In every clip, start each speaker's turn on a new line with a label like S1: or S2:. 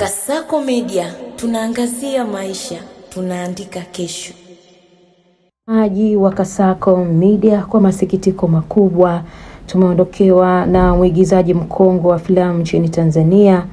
S1: Kasako Media, tunaangazia maisha, tunaandika kesho.
S2: Maji wa Kasako Media, kwa masikitiko makubwa tumeondokewa na mwigizaji mkongwe wa filamu nchini Tanzania,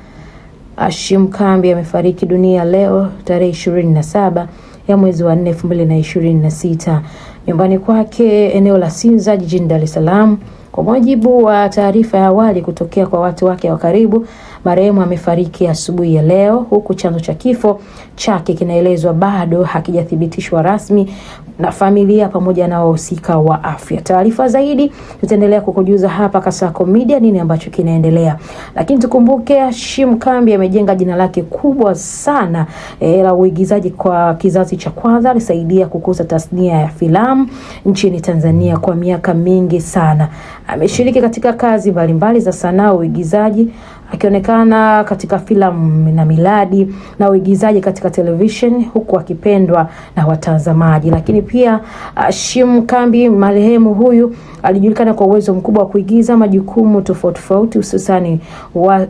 S2: Hashim Kambi. Amefariki dunia leo tarehe 27 ya mwezi wa 4 2026 nyumbani kwake eneo la Sinza jijini Dar es Salaam. Kwa mujibu wa taarifa ya awali kutokea kwa watu wake wa karibu, marehemu amefariki asubuhi ya leo, huku chanzo cha kifo chake kinaelezwa bado hakijathibitishwa rasmi na familia pamoja na wahusika wa afya. Taarifa zaidi tutaendelea kukujuza hapa Kasako Media nini ambacho kinaendelea. Lakini tukumbuke Hashim Kambi amejenga jina lake kubwa sana la uigizaji kwa kizazi cha kwanza. Alisaidia kukuza tasnia ya filamu nchini Tanzania kwa miaka mingi sana. Ameshiriki katika kazi mbalimbali za sanaa, uigizaji, akionekana katika filamu na miladi na uigizaji katika television, huku akipendwa na watazamaji. Lakini pia Hashim Kambi marehemu huyu alijulikana kwa uwezo mkubwa wa kuigiza majukumu tofauti, hususani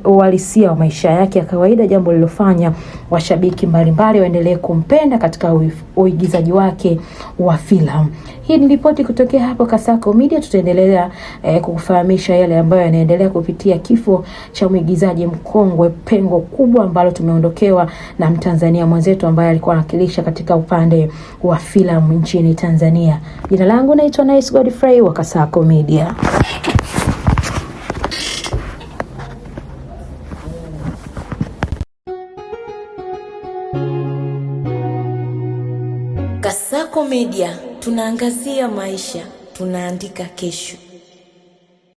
S2: uhalisia wa maisha yake ya kawaida, jambo lilofanya washabiki mbalimbali waendelee kumpenda katika uigizaji wake wa filamu. Hii ni ripoti kutokea hapo Kasako Media. Tutaendelea kukufahamisha yale ambayo yanaendelea kupitia kifo cha mwigizaji mkongwe, pengo kubwa ambalo tumeondokewa na Mtanzania mwenzetu ambaye alikuwa anawakilisha katika upande wa filamu nchini Tanzania. Jina langu naitwa Nice Godfrey wa Kasako Media.
S1: Kasako Media, tunaangazia maisha, tunaandika kesho.